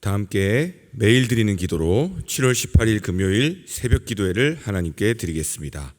다 함께 매일 드리는 기도로 7월 18일 금요일 새벽 기도회를 하나님께 드리겠습니다.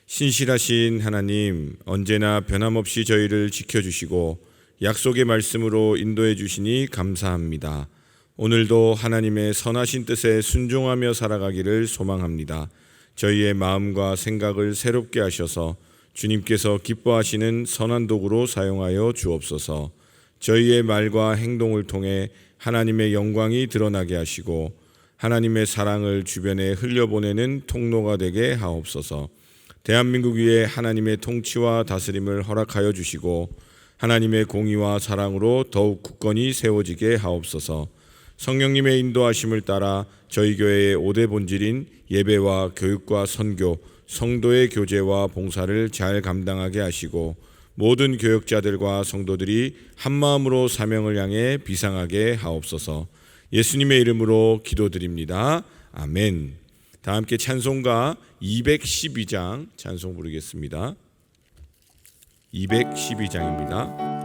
신실하신 하나님, 언제나 변함없이 저희를 지켜주시고 약속의 말씀으로 인도해 주시니 감사합니다. 오늘도 하나님의 선하신 뜻에 순종하며 살아가기를 소망합니다. 저희의 마음과 생각을 새롭게 하셔서 주님께서 기뻐하시는 선한 도구로 사용하여 주옵소서. 저희의 말과 행동을 통해 하나님의 영광이 드러나게 하시고 하나님의 사랑을 주변에 흘려보내는 통로가 되게 하옵소서. 대한민국 위에 하나님의 통치와 다스림을 허락하여 주시고 하나님의 공의와 사랑으로 더욱 굳건히 세워지게 하옵소서. 성령님의 인도하심을 따라 저희 교회의 5대 본질인 예배와 교육과 선교, 성도의 교제와 봉사를 잘 감당하게 하시고 모든 교역자들과 성도들이 한마음으로 사명을 향해 비상하게 하옵소서. 예수님의 이름으로 기도드립니다. 아멘. 다 함께 찬송가 212장 찬송 부르겠습니다. 212장입니다.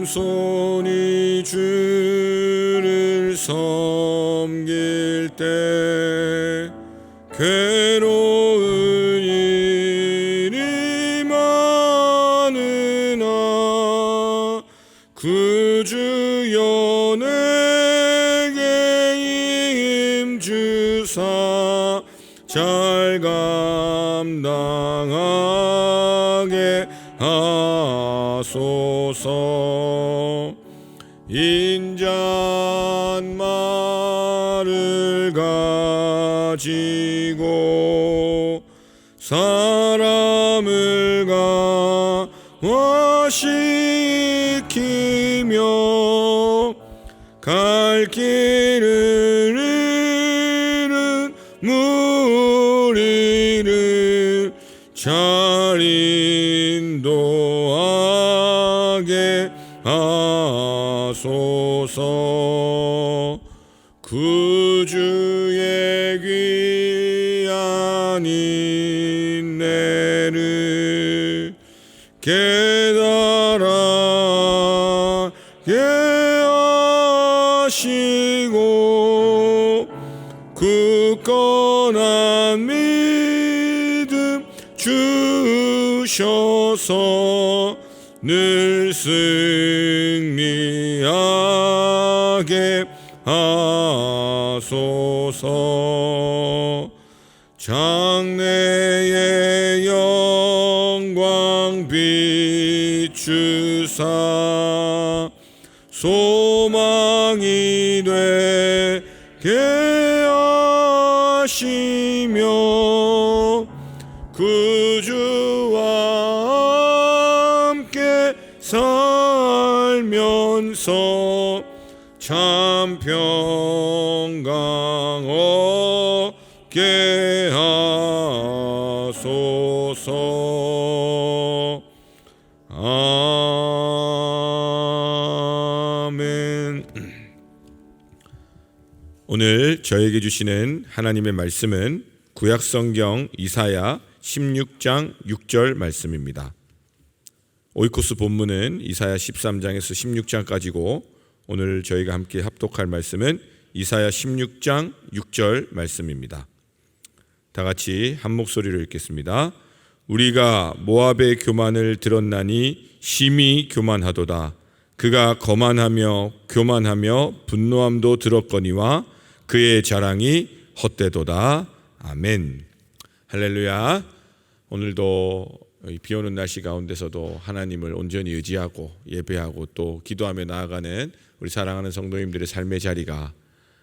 겸손히 주를 섬길 때 괴로운 일이 많으나 구주여 내게 힘주사 잘 감당하게 하소서. 인자한 말을 가지고 사람을 강화시키며 갈 길을 잃은 무리를 잘 인도하게 하소서. 구주의 귀한 인내를 깨달아게 하시고 굳건한 믿음 주셔서 늘 승리하게 하소서. 장래의 영광 비추사 소망이 되게 하시며 구주와 함께 살면서 참 평강 얻게 하소서. 아멘. 오늘 저에게 주시는 하나님의 말씀은 구약성경 이사야 16장 6절 말씀입니다. 오이코스 본문은 이사야 13장에서 16장까지고 오늘 저희가 함께 합독할 말씀은 이사야 16장 6절 말씀입니다. 다 같이 한 목소리로 읽겠습니다. 우리가 모압의 교만을 들었나니 심히 교만하도다. 그가 거만하며 교만하며 분노함도 들었거니와 그의 자랑이 헛되도다. 아멘. 할렐루야. 오늘도 비 오는 날씨 가운데서도 하나님을 온전히 의지하고 예배하고 또 기도하며 나아가는 우리 사랑하는 성도님들의 삶의 자리가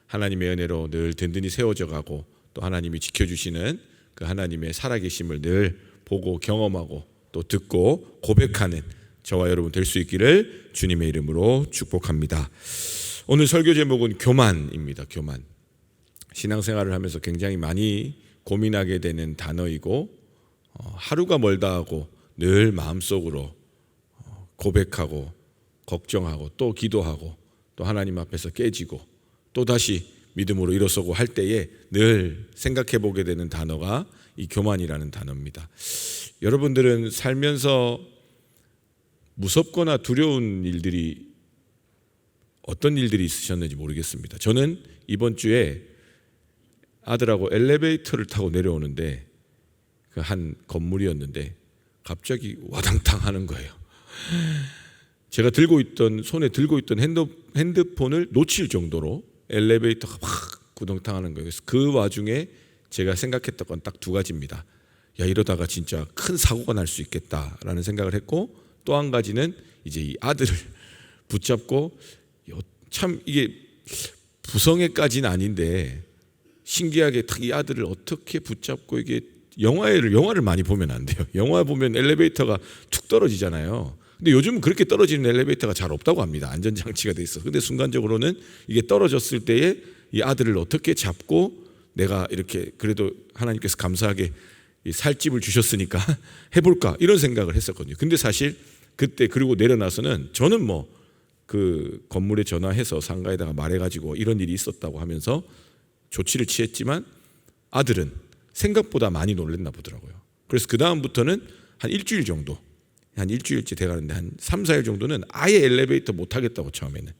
하나님의 은혜로 늘 든든히 세워져 가고 또 하나님이 지켜주시는 그 하나님의 살아계심을 늘 보고 경험하고 또 듣고 고백하는 저와 여러분 될 수 있기를 주님의 이름으로 축복합니다. 오늘 설교 제목은 교만입니다. 교만. 신앙생활을 하면서 굉장히 많이 고민하게 되는 단어이고 하루가 멀다 하고 늘 마음속으로 고백하고 걱정하고 또 기도하고 또 하나님 앞에서 깨지고 또 다시 믿음으로 일어서고 할 때에 늘 생각해 보게 되는 단어가 이 교만이라는 단어입니다. 여러분들은 살면서 무섭거나 두려운 일들이 어떤 일들이 있으셨는지 모르겠습니다. 저는 이번 주에 아들하고 엘리베이터를 타고 내려오는데 그 한 건물이었는데 갑자기 와당탕 하는 거예요. 제가 손에 들고 있던 핸드폰을 놓칠 정도로 엘리베이터가 막 구동탕하는 거예요. 그래서 그 와중에 제가 생각했던 건 딱 두 가지입니다. 야, 이러다가 진짜 큰 사고가 날 수 있겠다라는 생각을 했고, 또 한 가지는 이제 이 아들을 붙잡고, 참 이게 부성애까지는 아닌데 신기하게 딱 이 아들을 어떻게 붙잡고, 이게 영화를 많이 보면 안 돼요. 영화 보면 엘리베이터가 툭 떨어지잖아요. 근데 요즘은 그렇게 떨어지는 엘리베이터가 잘 없다고 합니다. 안전장치가 돼 있어. 근데 순간적으로는 이게 떨어졌을 때에 이 아들을 어떻게 잡고, 내가 이렇게 그래도 하나님께서 감사하게 이 살집을 주셨으니까 해볼까, 이런 생각을 했었거든요. 근데 사실 그때 그리고 내려나서는 저는 뭐 그 건물에 전화해서 상가에다가 말해가지고 이런 일이 있었다고 하면서 조치를 취했지만, 아들은 생각보다 많이 놀랬나 보더라고요. 그래서 그 다음부터는 한 일주일째 돼가는데 한 3, 4일 정도는 아예 엘리베이터 못 하겠다고, 처음에는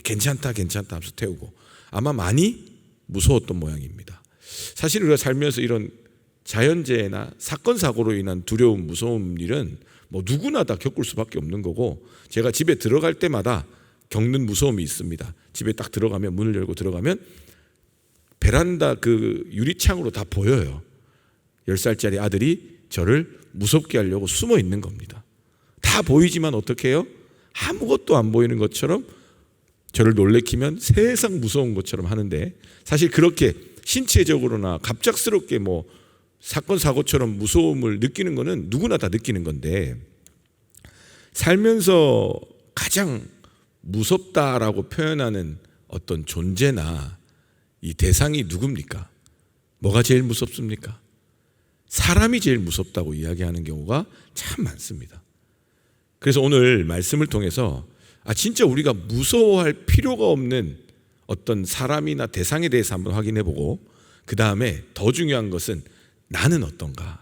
괜찮다 하면서 태우고, 아마 많이 무서웠던 모양입니다. 사실 우리가 살면서 이런 자연재해나 사건 사고로 인한 두려움, 무서운 일은 뭐 누구나 다 겪을 수밖에 없는 거고, 제가 집에 들어갈 때마다 겪는 무서움이 있습니다. 집에 딱 들어가면, 문을 열고 들어가면 베란다 그 유리창으로 다 보여요. 10살짜리 아들이 저를 무섭게 하려고 숨어 있는 겁니다. 다 보이지만 어떻게 해요? 아무것도 안 보이는 것처럼 저를 놀래키면 세상 무서운 것처럼 하는데, 사실 그렇게 신체적으로나 갑작스럽게 뭐 사건 사고처럼 무서움을 느끼는 거는 누구나 다 느끼는 건데, 살면서 가장 무섭다라고 표현하는 어떤 존재나 이 대상이 누굽니까? 뭐가 제일 무섭습니까? 사람이 제일 무섭다고 이야기하는 경우가 참 많습니다. 그래서 오늘 말씀을 통해서 진짜 우리가 무서워할 필요가 없는 어떤 사람이나 대상에 대해서 한번 확인해 보고, 그 다음에 더 중요한 것은 나는 어떤가?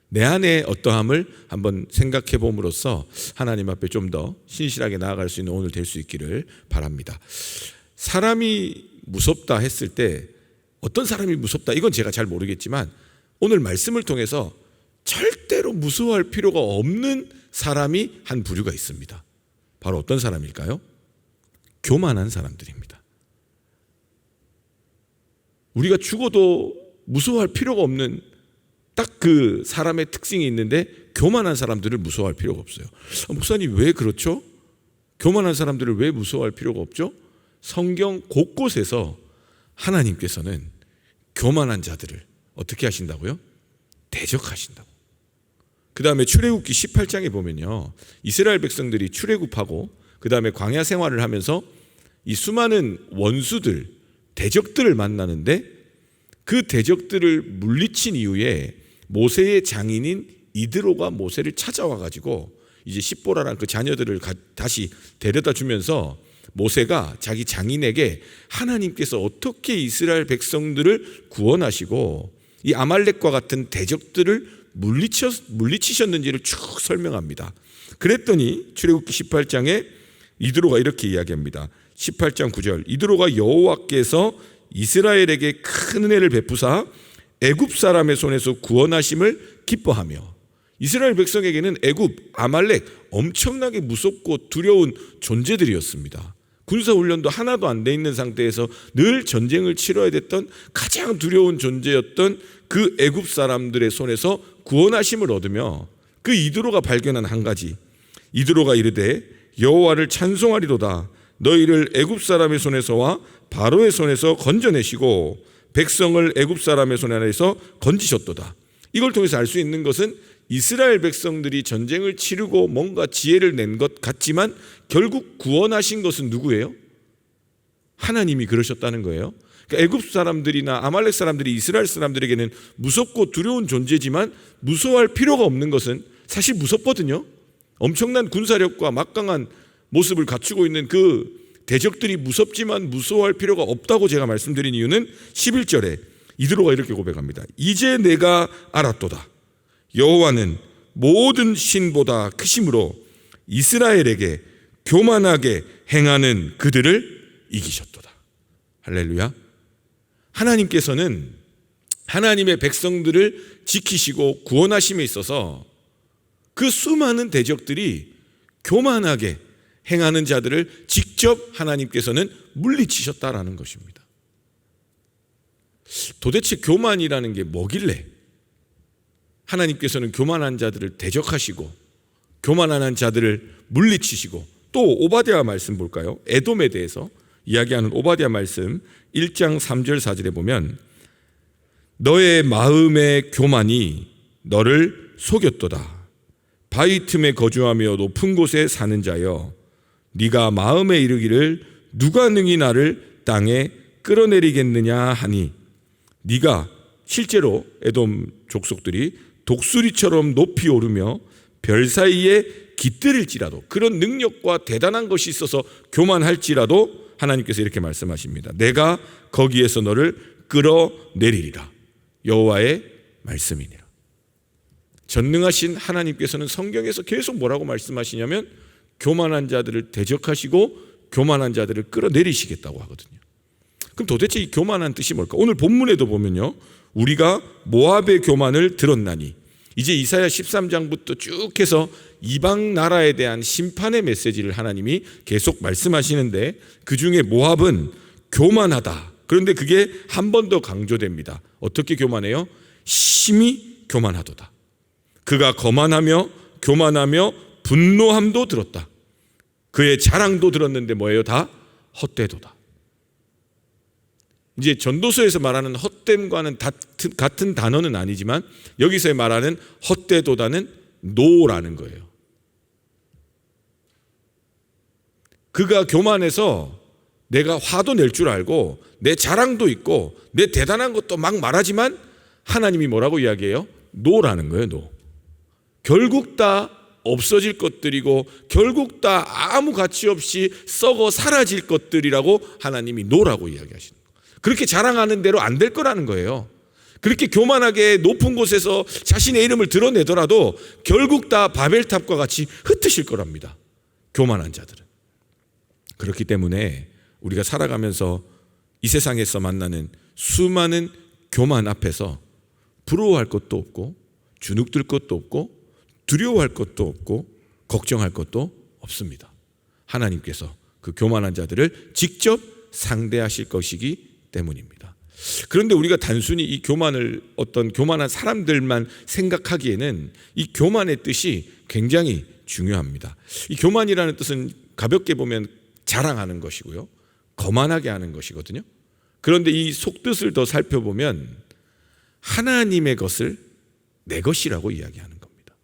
내 안에 어떠함을 한번 생각해 봄으로써 하나님 앞에 좀 더 신실하게 나아갈 수 있는 오늘 될 수 있기를 바랍니다. 사람이 무섭다 했을 때 어떤 사람이 무섭다, 이건 제가 잘 모르겠지만 오늘 말씀을 통해서 절대로 무서워할 필요가 없는 사람이 한 부류가 있습니다. 바로 어떤 사람일까요? 교만한 사람들입니다. 우리가 죽어도 무서워할 필요가 없는 딱 그 사람의 특징이 있는데, 교만한 사람들을 무서워할 필요가 없어요. 목사님, 왜 그렇죠? 교만한 사람들을 왜 무서워할 필요가 없죠? 성경 곳곳에서 하나님께서는 교만한 자들을 어떻게 하신다고요? 대적하신다고. 그 다음에 출애굽기 18장에 보면요, 이스라엘 백성들이 출애굽하고 그 다음에 광야 생활을 하면서 이 수많은 원수들, 대적들을 만나는데, 그 대적들을 물리친 이후에 모세의 장인인 이드로가 모세를 찾아와 가지고 이제 십보라라는 그 자녀들을 다시 데려다 주면서 모세가 자기 장인에게 하나님께서 어떻게 이스라엘 백성들을 구원하시고 이 아말렉과 같은 대적들을 물리치셨는지를 쭉 설명합니다. 그랬더니 출애굽기 18장에 이드로가 이렇게 이야기합니다. 18장 9절, 이드로가 여호와께서 이스라엘에게 큰 은혜를 베푸사 애굽 사람의 손에서 구원하심을 기뻐하며, 이스라엘 백성에게는 애굽, 아말렉 엄청나게 무섭고 두려운 존재들이었습니다. 군사훈련도 하나도 안 돼 있는 상태에서 늘 전쟁을 치러야 됐던 가장 두려운 존재였던 그 애굽 사람들의 손에서 구원하심을 얻으며, 그 이드로가 발견한 한 가지, 이드로가 이르되 여호와를 찬송하리로다. 너희를 애굽 사람의 손에서와 바로의 손에서 건져내시고 백성을 애굽 사람의 손에서 건지셨도다. 이걸 통해서 알 수 있는 것은 이스라엘 백성들이 전쟁을 치르고 뭔가 지혜를 낸 것 같지만 결국 구원하신 것은 누구예요? 하나님이 그러셨다는 거예요. 그러니까 애굽 사람들이나 아말렉 사람들이 이스라엘 사람들에게는 무섭고 두려운 존재지만 무서워할 필요가 없는 것은, 사실 무섭거든요. 엄청난 군사력과 막강한 모습을 갖추고 있는 그 대적들이 무섭지만 무서워할 필요가 없다고 제가 말씀드린 이유는 11절에 이드로가 이렇게 고백합니다. 이제 내가 알았도다. 여호와는 모든 신보다 크심으로 이스라엘에게 교만하게 행하는 그들을 이기셨도다. 할렐루야. 하나님께서는 하나님의 백성들을 지키시고 구원하심에 있어서 그 수많은 대적들이 교만하게 행하는 자들을 직접 하나님께서는 물리치셨다라는 것입니다. 도대체 교만이라는 게 뭐길래 하나님께서는 교만한 자들을 대적하시고 교만한 자들을 물리치시고, 또 오바댜 말씀 볼까요? 에돔에 대해서 이야기하는 오바댜 말씀 1장 3절 4절에 보면 너의 마음의 교만이 너를 속였도다. 바위 틈에 거주하며 높은 곳에 사는 자여, 네가 마음에 이르기를 누가 능히 나를 땅에 끌어내리겠느냐 하니, 네가 실제로 에돔 족속들이 독수리처럼 높이 오르며 별 사이에 깃들일지라도, 그런 능력과 대단한 것이 있어서 교만할지라도 하나님께서 이렇게 말씀하십니다. 내가 거기에서 너를 끌어내리리라. 여호와의 말씀이니라. 전능하신 하나님께서는 성경에서 계속 뭐라고 말씀하시냐면 교만한 자들을 대적하시고 교만한 자들을 끌어내리시겠다고 하거든요. 그럼 도대체 이 교만한 뜻이 뭘까? 오늘 본문에도 보면요, 우리가 모압의 교만을 들었나니, 이제 이사야 13장부터 쭉 해서 이방 나라에 대한 심판의 메시지를 하나님이 계속 말씀하시는데, 그 중에 모압은 교만하다. 그런데 그게 한 번 더 강조됩니다. 어떻게 교만해요? 심히 교만하도다. 그가 거만하며 교만하며 분노함도 들었다. 그의 자랑도 들었는데 뭐예요? 다 헛되도다. 이제 전도서에서 말하는 헛됨과는 같은 단어는 아니지만 여기서 말하는 헛되도다는 노라는 거예요. 그가 교만해서 내가 화도 낼 줄 알고 내 자랑도 있고 내 대단한 것도 막 말하지만 하나님이 뭐라고 이야기해요? 노라는 거예요. 노. 결국 다 없어질 것들이고 결국 다 아무 가치 없이 썩어 사라질 것들이라고 하나님이 노라고 이야기하시는 거예요. 그렇게 자랑하는 대로 안 될 거라는 거예요. 그렇게 교만하게 높은 곳에서 자신의 이름을 드러내더라도 결국 다 바벨탑과 같이 흩으실 거랍니다. 교만한 자들은. 그렇기 때문에 우리가 살아가면서 이 세상에서 만나는 수많은 교만 앞에서 부러워할 것도 없고 주눅들 것도 없고 두려워할 것도 없고 걱정할 것도 없습니다. 하나님께서 그 교만한 자들을 직접 상대하실 것이기 때문입니다. 그런데 우리가 단순히 이 교만을 어떤 교만한 사람들만 생각하기에는 이 교만의 뜻이 굉장히 중요합니다. 이 교만이라는 뜻은 가볍게 보면 자랑하는 것이고요, 거만하게 하는 것이거든요. 그런데 이 속뜻을 더 살펴보면 하나님의 것을 내 것이라고 이야기하는 겁니다.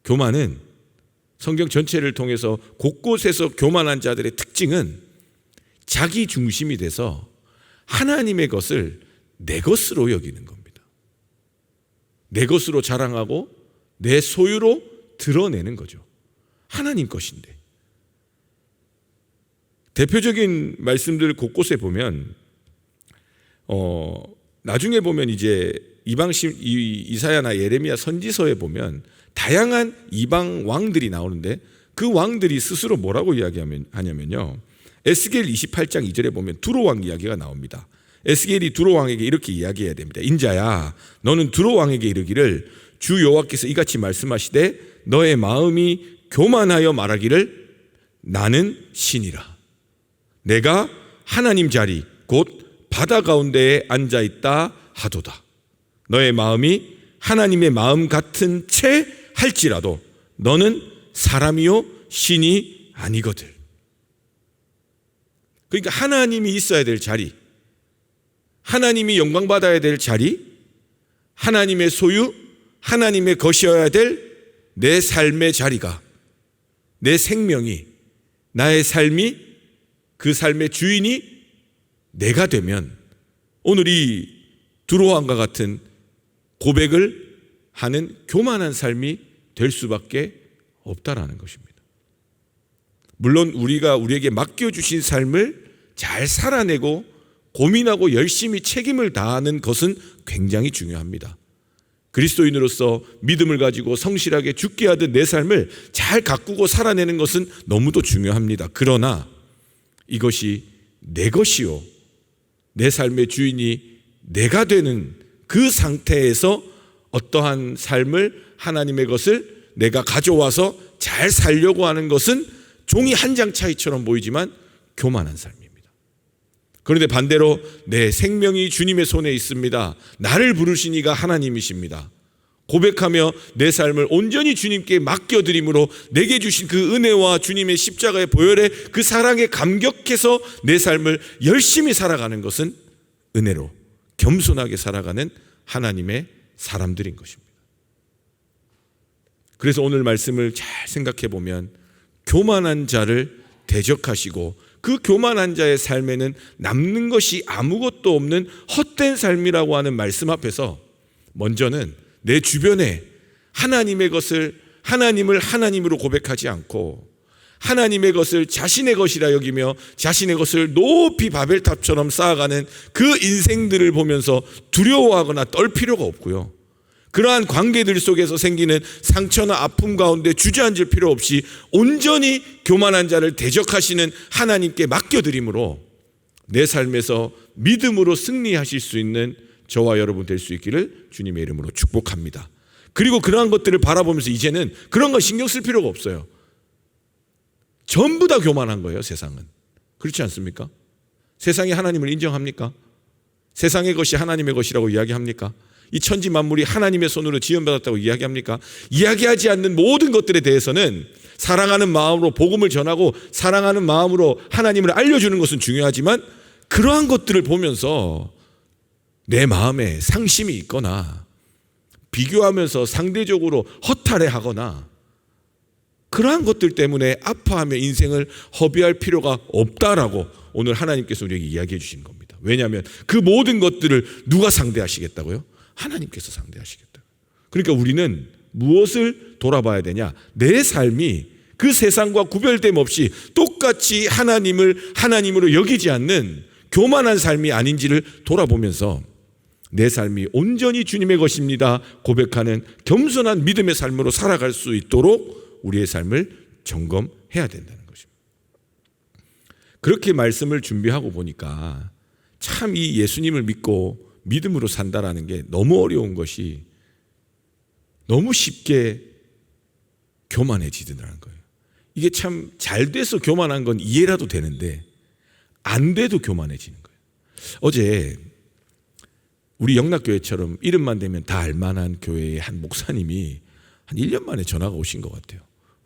교만은 성경 전체를 통해서 곳곳에서 교만한 자들의 특징은 자기 중심이 돼서 하나님의 것을 내 것으로 여기는 겁니다. 내 것으로 자랑하고 내 소유로 드러내는 거죠. 하나님 것인데. 대표적인 말씀들 곳곳에 보면 나중에 보면 이제 이사야나 예레미야 선지서에 보면 다양한 이방 왕들이 나오는데 그 왕들이 스스로 뭐라고 이야기하냐면요, 에스겔 28장 2절에 보면 두로 왕 이야기가 나옵니다. 에스겔이 두로 왕에게 이렇게 이야기해야 됩니다. 인자야, 너는 두로 왕에게 이르기를 주 여호와께서 이같이 말씀하시되 너의 마음이 교만하여 말하기를 나는 신이라. 내가 하나님 자리 곧 바다 가운데에 앉아있다 하도다. 너의 마음이 하나님의 마음 같은 채 할지라도 너는 사람이요 신이 아니거든. 그러니까 하나님이 있어야 될 자리, 하나님이 영광받아야 될 자리, 하나님의 소유, 하나님의 것이어야 될 내 삶의 자리가, 내 생명이, 나의 삶이, 그 삶의 주인이 내가 되면 오늘 이 두로왕과 같은 고백을 하는 교만한 삶이 될 수밖에 없다라는 것입니다. 물론 우리에게 맡겨주신 삶을 잘 살아내고 고민하고 열심히 책임을 다하는 것은 굉장히 중요합니다. 그리스도인으로서 믿음을 가지고 성실하게 죽게 하듯 내 삶을 잘 가꾸고 살아내는 것은 너무도 중요합니다. 그러나 이것이 내 것이요, 내 삶의 주인이 내가 되는 그 상태에서 어떠한 삶을, 하나님의 것을 내가 가져와서 잘 살려고 하는 것은 종이 한 장 차이처럼 보이지만 교만한 삶입니다. 그런데 반대로 내 생명이 주님의 손에 있습니다, 나를 부르신 이가 하나님이십니다, 고백하며 내 삶을 온전히 주님께 맡겨드림으로 내게 주신 그 은혜와 주님의 십자가의 보혈의 그 사랑에 감격해서 내 삶을 열심히 살아가는 것은 은혜로 겸손하게 살아가는 하나님의 사람들인 것입니다. 그래서 오늘 말씀을 잘 생각해 보면 교만한 자를 대적하시고 그 교만한 자의 삶에는 남는 것이 아무것도 없는 헛된 삶이라고 하는 말씀 앞에서 먼저는 내 주변에 하나님의 것을, 하나님을 하나님으로 고백하지 않고 하나님의 것을 자신의 것이라 여기며 자신의 것을 높이 바벨탑처럼 쌓아가는 그 인생들을 보면서 두려워하거나 떨 필요가 없고요, 그러한 관계들 속에서 생기는 상처나 아픔 가운데 주저앉을 필요 없이 온전히 교만한 자를 대적하시는 하나님께 맡겨드림으로 내 삶에서 믿음으로 승리하실 수 있는 저와 여러분 될 수 있기를 주님의 이름으로 축복합니다. 그리고 그러한 것들을 바라보면서 이제는 그런 거 신경 쓸 필요가 없어요. 전부 다 교만한 거예요, 세상은. 그렇지 않습니까? 세상이 하나님을 인정합니까? 세상의 것이 하나님의 것이라고 이야기합니까? 이 천지 만물이 하나님의 손으로 지음받았다고 이야기합니까? 이야기하지 않는 모든 것들에 대해서는 사랑하는 마음으로 복음을 전하고 사랑하는 마음으로 하나님을 알려주는 것은 중요하지만 그러한 것들을 보면서 내 마음에 상심이 있거나 비교하면서 상대적으로 허탈해하거나 그러한 것들 때문에 아파하며 인생을 허비할 필요가 없다라고 오늘 하나님께서 우리에게 이야기해 주신 겁니다. 왜냐하면 그 모든 것들을 누가 상대하시겠다고요? 하나님께서 상대하시겠다. 그러니까 우리는 무엇을 돌아봐야 되냐? 내 삶이 그 세상과 구별됨 없이 똑같이 하나님을 하나님으로 여기지 않는 교만한 삶이 아닌지를 돌아보면서 내 삶이 온전히 주님의 것입니다 고백하는 겸손한 믿음의 삶으로 살아갈 수 있도록 우리의 삶을 점검해야 된다는 것입니다. 그렇게 말씀을 준비하고 보니까 참 이 예수님을 믿고 믿음으로 산다라는 게 너무 어려운 것이 너무 쉽게 교만해지더라는 거예요. 이게 참 잘 돼서 교만한 건 이해라도 되는데 안 돼도 교만해지는 거예요. 어제 우리 영락교회처럼 이름만 대면 다 알만한 교회의 한 목사님이 한 1년 만에 전화가 오신 것 같아요.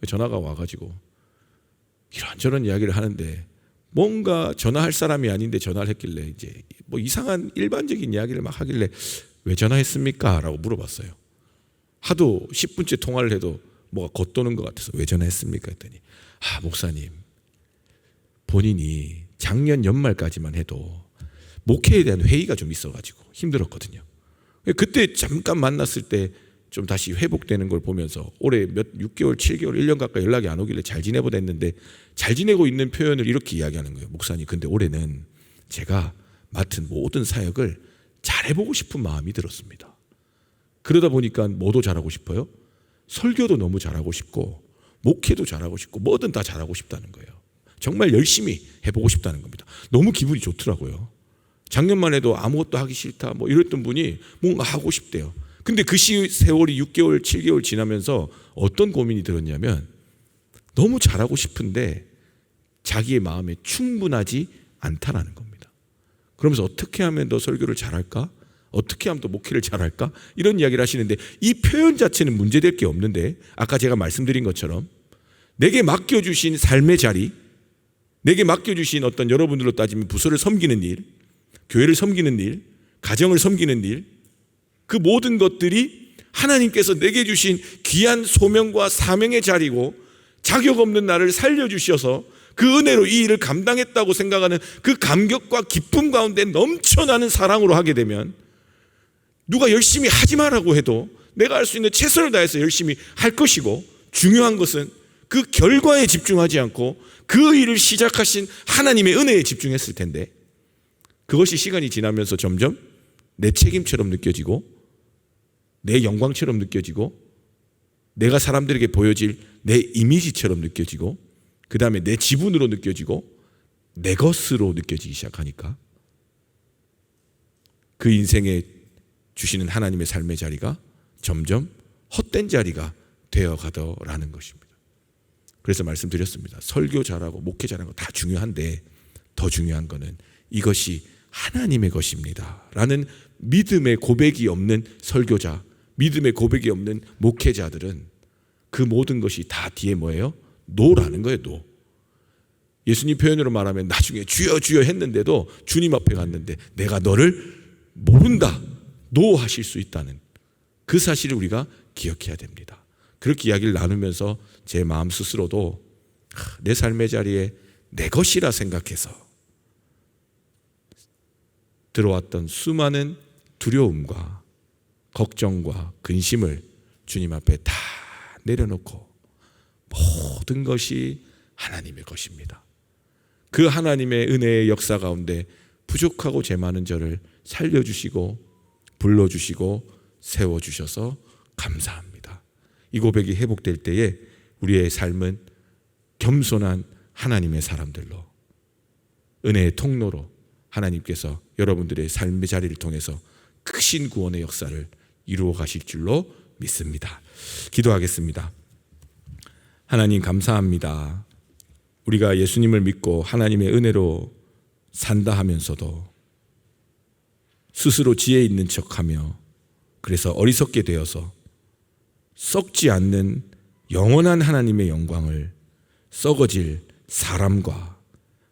전화가 와가지고 이런저런 이야기를 하는데 뭔가 전화할 사람이 아닌데 전화를 했길래 이제 뭐 이상한 일반적인 이야기를 막 하길래 왜 전화했습니까? 라고 물어봤어요. 하도 10분째 통화를 해도 뭐가 겉도는 것 같아서 왜 전화했습니까? 했더니 목사님, 본인이 작년 연말까지만 해도 목회에 대한 회의가 좀 있어가지고 힘들었거든요. 그때 잠깐 만났을 때 좀 다시 회복되는 걸 보면서 올해 6개월, 7개월, 1년 가까이 연락이 안 오길래 잘 지내보다 했는데 잘 지내고 있는 표현을 이렇게 이야기하는 거예요. 목사님, 근데 올해는 제가 맡은 모든 사역을 잘해보고 싶은 마음이 들었습니다. 그러다 보니까 뭐도 잘하고 싶어요? 설교도 너무 잘하고 싶고 목회도 잘하고 싶고 뭐든 다 잘하고 싶다는 거예요. 정말 열심히 해보고 싶다는 겁니다. 너무 기분이 좋더라고요. 작년만 해도 아무것도 하기 싫다 뭐 이랬던 분이 뭔가 하고 싶대요. 근데 그 세월이 6개월, 7개월 지나면서 어떤 고민이 들었냐면 너무 잘하고 싶은데 자기의 마음에 충분하지 않다라는 겁니다. 그러면서 어떻게 하면 더 설교를 잘할까? 어떻게 하면 더 목회를 잘할까? 이런 이야기를 하시는데 이 표현 자체는 문제될 게 없는데 아까 제가 말씀드린 것처럼 내게 맡겨주신 삶의 자리, 내게 맡겨주신 어떤 여러분들로 따지면 부서를 섬기는 일, 교회를 섬기는 일, 가정을 섬기는 일, 그 모든 것들이 하나님께서 내게 주신 귀한 소명과 사명의 자리고 자격 없는 나를 살려주셔서 그 은혜로 이 일을 감당했다고 생각하는 그 감격과 기쁨 가운데 넘쳐나는 사랑으로 하게 되면 누가 열심히 하지 말라고 해도 내가 할 수 있는 최선을 다해서 열심히 할 것이고 중요한 것은 그 결과에 집중하지 않고 그 일을 시작하신 하나님의 은혜에 집중했을 텐데 그것이 시간이 지나면서 점점 내 책임처럼 느껴지고 내 영광처럼 느껴지고 내가 사람들에게 보여질 내 이미지처럼 느껴지고 그 다음에 내 지분으로 느껴지고 내 것으로 느껴지기 시작하니까 그 인생에 주시는 하나님의 삶의 자리가 점점 헛된 자리가 되어가더라는 것입니다. 그래서 말씀드렸습니다. 설교 잘하고 목회 잘하는 거 다 중요한데 더 중요한 거는 이것이 하나님의 것입니다 라는 믿음의 고백이 없는 설교자, 믿음의 고백이 없는 목회자들은 그 모든 것이 다 뒤에 뭐예요? 노라는 거예요. 노. 예수님 표현으로 말하면 나중에 주여 주여 했는데도 주님 앞에 갔는데 내가 너를 모른다, 노 하실 수 있다는 그 사실을 우리가 기억해야 됩니다. 그렇게 이야기를 나누면서 제 마음 스스로도 내 삶의 자리에 내 것이라 생각해서 들어왔던 수많은 두려움과 걱정과 근심을 주님 앞에 다 내려놓고 모든 것이 하나님의 것입니다. 그 하나님의 은혜의 역사 가운데 부족하고 죄 많은 저를 살려주시고 불러주시고 세워주셔서 감사합니다. 이 고백이 회복될 때에 우리의 삶은 겸손한 하나님의 사람들로 은혜의 통로로 하나님께서 여러분들의 삶의 자리를 통해서 크신 구원의 역사를 이루어 가실 줄로 믿습니다. 기도하겠습니다. 하나님 감사합니다. 우리가 예수님을 믿고 하나님의 은혜로 산다 하면서도 스스로 지혜 있는 척하며 그래서 어리석게 되어서 썩지 않는 영원한 하나님의 영광을 썩어질 사람과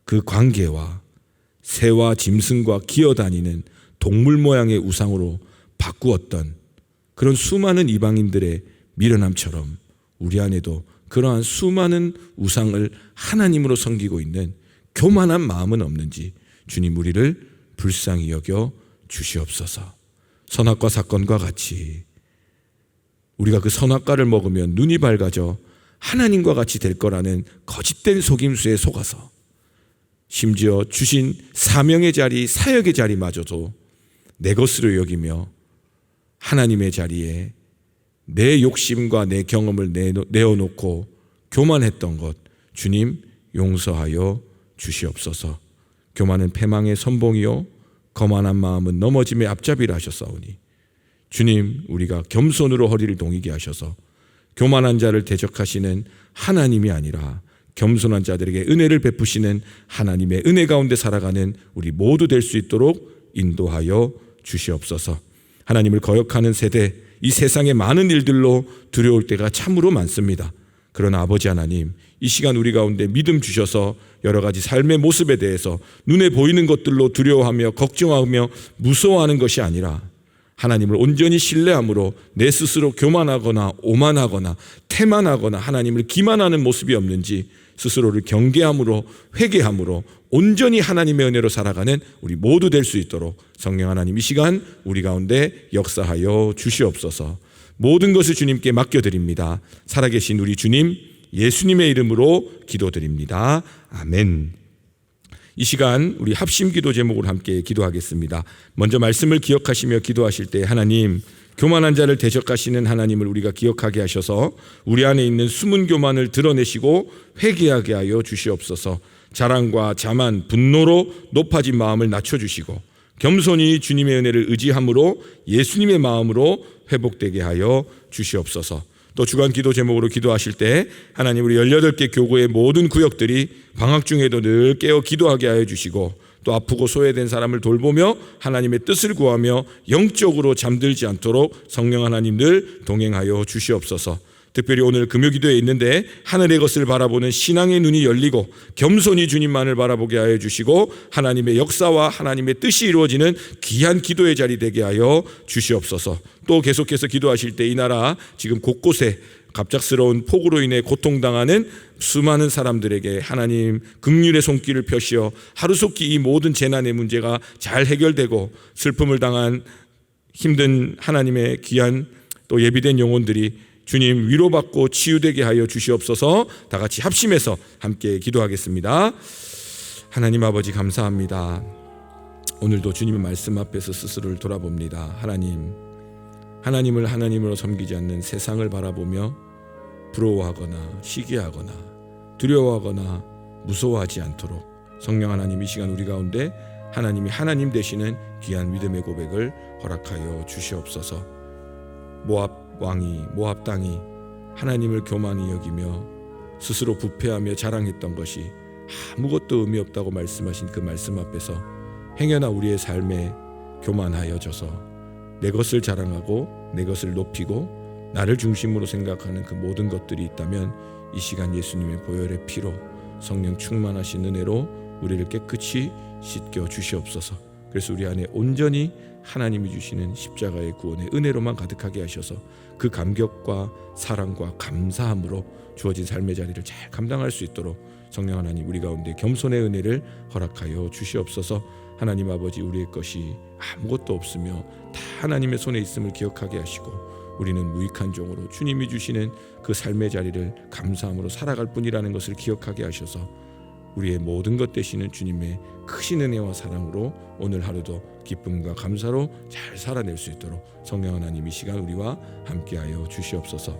그 관계와 새와 짐승과 기어다니는 동물 모양의 우상으로 바꾸었던 그런 수많은 이방인들의 미련함처럼 우리 안에도 그러한 수많은 우상을 하나님으로 섬기고 있는 교만한 마음은 없는지 주님 우리를 불쌍히 여겨 주시옵소서. 선악과 사건과 같이 우리가 그 선악과를 먹으면 눈이 밝아져 하나님과 같이 될 거라는 거짓된 속임수에 속아서 심지어 주신 사명의 자리, 사역의 자리마저도 내 것으로 여기며 하나님의 자리에 내 욕심과 내 경험을 내어놓고 교만했던 것 주님 용서하여 주시옵소서. 교만은 패망의 선봉이요 거만한 마음은 넘어짐의 앞잡이라 하셨사오니 주님 우리가 겸손으로 허리를 동이게 하셔서 교만한 자를 대적하시는 하나님이 아니라 겸손한 자들에게 은혜를 베푸시는 하나님의 은혜 가운데 살아가는 우리 모두 될 수 있도록 인도하여 주시옵소서. 하나님을 거역하는 세대, 이 세상의 많은 일들로 두려울 때가 참으로 많습니다. 그러나 아버지 하나님, 이 시간 우리 가운데 믿음 주셔서 여러 가지 삶의 모습에 대해서 눈에 보이는 것들로 두려워하며 걱정하며 무서워하는 것이 아니라 하나님을 온전히 신뢰함으로 내 스스로 교만하거나 오만하거나 태만하거나 하나님을 기만하는 모습이 없는지 스스로를 경계함으로 회개함으로 온전히 하나님의 은혜로 살아가는 우리 모두 될 수 있도록 성령 하나님 이 시간 우리 가운데 역사하여 주시옵소서. 모든 것을 주님께 맡겨드립니다. 살아계신 우리 주님 예수님의 이름으로 기도드립니다. 아멘. 이 시간 우리 합심기도 제목으로 함께 기도하겠습니다. 먼저 말씀을 기억하시며 기도하실 때 하나님, 교만한 자를 대적하시는 하나님을 우리가 기억하게 하셔서 우리 안에 있는 숨은 교만을 드러내시고 회개하게 하여 주시옵소서. 자랑과 자만, 분노로 높아진 마음을 낮춰주시고 겸손히 주님의 은혜를 의지함으로 예수님의 마음으로 회복되게 하여 주시옵소서. 또 주간 기도 제목으로 기도하실 때 하나님 우리 18개 교구의 모든 구역들이 방학 중에도 늘 깨어 기도하게 하여 주시고 또 아프고 소외된 사람을 돌보며 하나님의 뜻을 구하며 영적으로 잠들지 않도록 성령 하나님 늘 동행하여 주시옵소서. 특별히 오늘 금요기도에 있는데 하늘의 것을 바라보는 신앙의 눈이 열리고 겸손히 주님만을 바라보게 하여 주시고 하나님의 역사와 하나님의 뜻이 이루어지는 귀한 기도의 자리 되게 하여 주시옵소서. 또 계속해서 기도하실 때 이 나라 지금 곳곳에 갑작스러운 폭우로 인해 고통당하는 수많은 사람들에게 하나님 긍휼의 손길을 펴시어 하루속히 이 모든 재난의 문제가 잘 해결되고 슬픔을 당한 힘든 하나님의 귀한 또 예비된 영혼들이 주님 위로받고 치유되게 하여 주시옵소서. 다 같이 합심해서 함께 기도하겠습니다. 하나님 아버지 감사합니다. 오늘도 주님의 말씀 앞에서 스스로를 돌아봅니다. 하나님을 하나님으로 섬기지 않는 세상을 바라보며 부러워하거나 시기하거나 두려워하거나 무서워하지 않도록 성령 하나님 이 시간 우리 가운데 하나님이 하나님 되시는 귀한 믿음의 고백을 허락하여 주시옵소서. 모압 땅이 하나님을 교만히 여기며 스스로 부패하며 자랑했던 것이 아무것도 의미 없다고 말씀하신 그 말씀 앞에서 행여나 우리의 삶에 교만하여져서 내 것을 자랑하고 내 것을 높이고 나를 중심으로 생각하는 그 모든 것들이 있다면 이 시간 예수님의 보혈의 피로 성령 충만하신 은혜로 우리를 깨끗이 씻겨 주시옵소서. 그래서 우리 안에 온전히 하나님이 주시는 십자가의 구원의 은혜로만 가득하게 하셔서 그 감격과 사랑과 감사함으로 주어진 삶의 자리를 잘 감당할 수 있도록 성령 하나님 우리 가운데 겸손의 은혜를 허락하여 주시옵소서. 하나님 아버지 우리의 것이 아무것도 없으며 다 하나님의 손에 있음을 기억하게 하시고 우리는 무익한 종으로 주님이 주시는 그 삶의 자리를 감사함으로 살아갈 뿐이라는 것을 기억하게 하셔서 우리의 모든 것 되시는 주님의 크신 은혜와 사랑으로 오늘 하루도 기쁨과 감사로 잘 살아낼 수 있도록 성령 하나님 이 시간 우리와 함께하여 주시옵소서.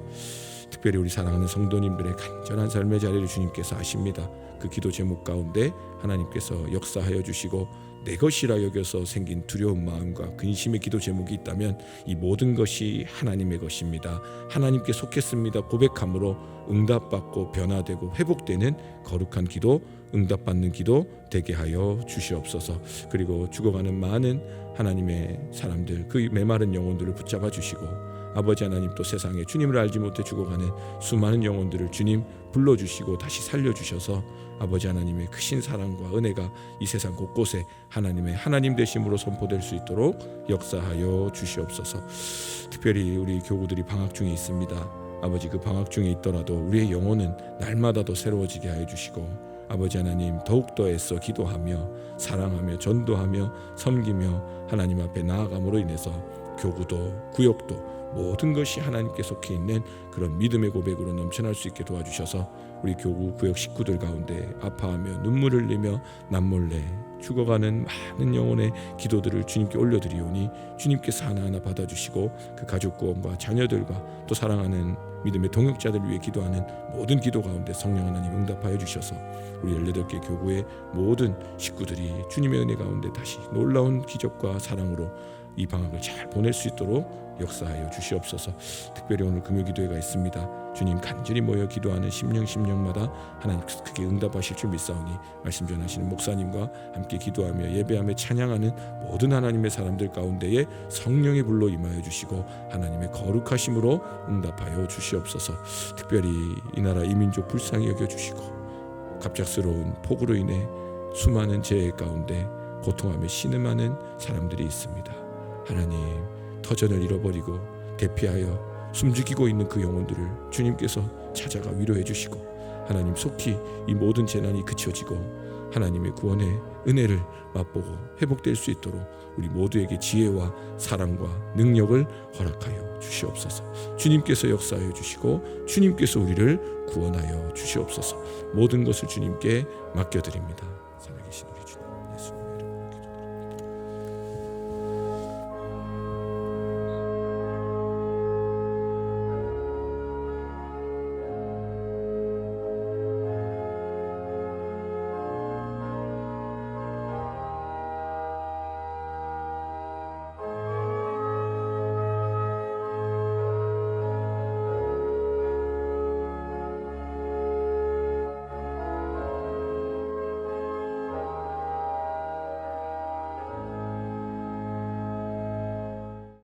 특별히 우리 사랑하는 성도님들의 간절한 삶의 자리를 주님께서 아십니다. 그 기도 제목 가운데 하나님께서 역사하여 주시고 내 것이라 여겨서 생긴 두려운 마음과 근심의 기도 제목이 있다면 이 모든 것이 하나님의 것입니다. 하나님께 속했습니다. 고백함으로 응답받고 변화되고 회복되는 거룩한 기도, 응답받는 기도 되게 하여 주시옵소서. 그리고 죽어가는 많은 하나님의 사람들, 그 메마른 영혼들을 붙잡아 주시고 아버지 하나님 또 세상에 주님을 알지 못해 죽어가는 수많은 영혼들을 주님 불러주시고 다시 살려주셔서 아버지 하나님의 크신 사랑과 은혜가 이 세상 곳곳에 하나님의 하나님 되심으로 선포될 수 있도록 역사하여 주시옵소서. 특별히 우리 교구들이 방학 중에 있습니다. 아버지 그 방학 중에 있더라도 우리의 영혼은 날마다 더 새로워지게 하여 주시고 아버지 하나님 더욱더 애써 기도하며 사랑하며 전도하며 섬기며 하나님 앞에 나아감으로 인해서 교구도 구역도 모든 것이 하나님께 속해 있는 그런 믿음의 고백으로 넘쳐날 수 있게 도와주셔서 우리 교구 구역 식구들 가운데 아파하며 눈물을 흘리며 남몰래 죽어가는 많은 영혼의 기도들을 주님께 올려드리오니 주님께서 하나하나 받아주시고 그 가족 구원과 자녀들과 또 사랑하는 믿음의 동역자들 위해 기도하는 모든 기도 가운데 성령 하나님 응답하여 주셔서 우리 18개 교구의 모든 식구들이 주님의 은혜 가운데 다시 놀라운 기적과 사랑으로 이 방학을 잘 보낼 수 있도록 역사하여 주시옵소서. 특별히 오늘 금요기도회가 있습니다. 주님 간절히 모여 기도하는 심령마다 하나님께서 크게 응답하실 줄 믿사오니 말씀 전하시는 목사님과 함께 기도하며 예배하며 찬양하는 모든 하나님의 사람들 가운데에 성령의 불로 임하여 주시고 하나님의 거룩하심으로 응답하여 주시옵소서. 특별히 이 나라 이 민족 불쌍히 여겨주시고 갑작스러운 폭우로 인해 수많은 재해 가운데 고통하며 신음하는 사람들이 있습니다. 하나님 터전을 잃어버리고 대피하여 숨죽이고 있는 그 영혼들을 주님께서 찾아가 위로해 주시고 하나님 속히 이 모든 재난이 그쳐지고 하나님의 구원의 은혜를 맛보고 회복될 수 있도록 우리 모두에게 지혜와 사랑과 능력을 허락하여 주시옵소서. 주님께서 역사하여 주시고 주님께서 우리를 구원하여 주시옵소서. 모든 것을 주님께 맡겨드립니다.